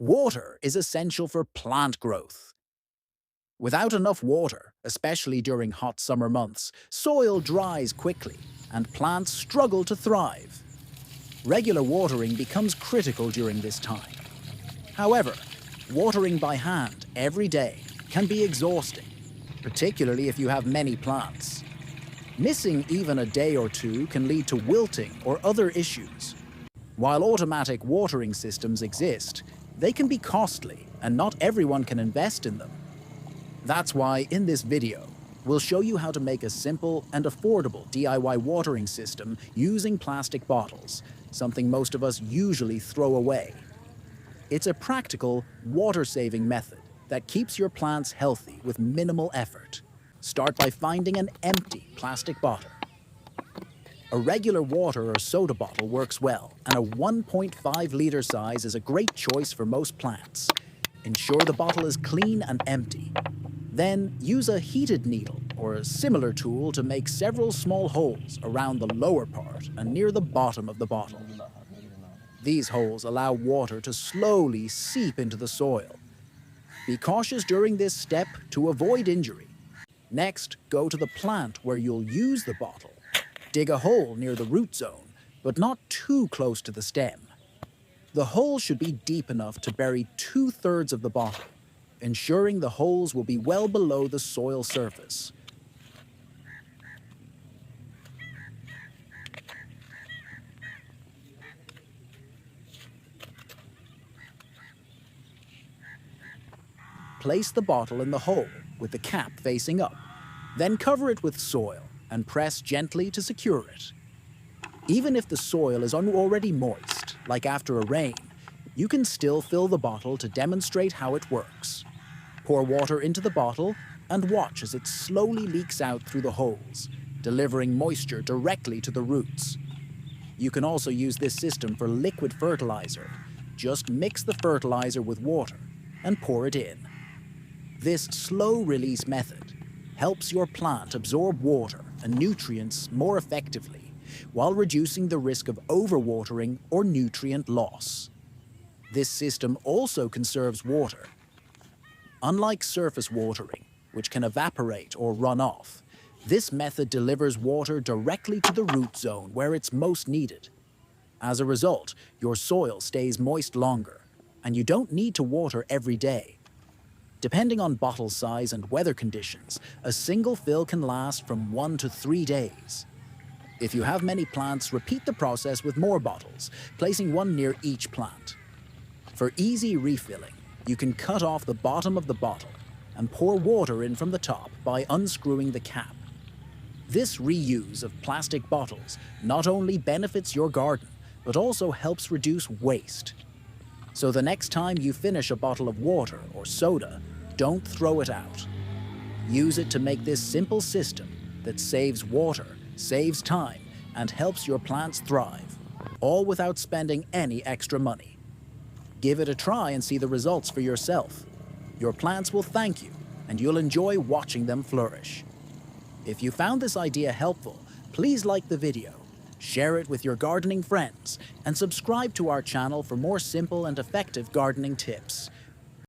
Water is essential for plant growth. Without enough water, especially during hot summer months, soil dries quickly and plants struggle to thrive. Regular watering becomes critical during this time. However, watering by hand every day can be exhausting, particularly if you have many plants. Missing even a day or two can lead to wilting or other issues. While automatic watering systems exist, they can be costly and not everyone can invest in them. That's why in this video, we'll show you how to make a simple and affordable DIY watering system using plastic bottles, something most of us usually throw away. It's a practical, water-saving method that keeps your plants healthy with minimal effort. Start by finding an empty plastic bottle. A regular water or soda bottle works well, and a 1.5-liter size is a great choice for most plants. Ensure the bottle is clean and empty. Then use a heated needle or a similar tool to make several small holes around the lower part and near the bottom of the bottle. These holes allow water to slowly seep into the soil. Be cautious during this step to avoid injury. Next, go to the plant where you'll use the bottle. Dig a hole near the root zone, but not too close to the stem. The hole should be deep enough to bury 2/3 of the bottle, ensuring the holes will be well below the soil surface. Place the bottle in the hole with the cap facing up. Then cover it with soil and press gently to secure it. Even if the soil is already moist, like after a rain, you can still fill the bottle to demonstrate how it works. Pour water into the bottle and watch as it slowly leaks out through the holes, delivering moisture directly to the roots. You can also use this system for liquid fertilizer. Just mix the fertilizer with water and pour it in. This slow-release method helps your plant absorb water and nutrients more effectively, while reducing the risk of overwatering or nutrient loss. This system also conserves water. Unlike surface watering, which can evaporate or run off, this method delivers water directly to the root zone where it's most needed. As a result, your soil stays moist longer, and you don't need to water every day. Depending on bottle size and weather conditions, a single fill can last from 1 to 3 days. If you have many plants, repeat the process with more bottles, placing one near each plant. For easy refilling, you can cut off the bottom of the bottle and pour water in from the top by unscrewing the cap. This reuse of plastic bottles not only benefits your garden, but also helps reduce waste. So the next time you finish a bottle of water or soda, don't throw it out. Use it to make this simple system that saves water, saves time, and helps your plants thrive, all without spending any extra money. Give it a try and see the results for yourself. Your plants will thank you, and you'll enjoy watching them flourish. If you found this idea helpful, please like the video, share it with your gardening friends, and subscribe to our channel for more simple and effective gardening tips.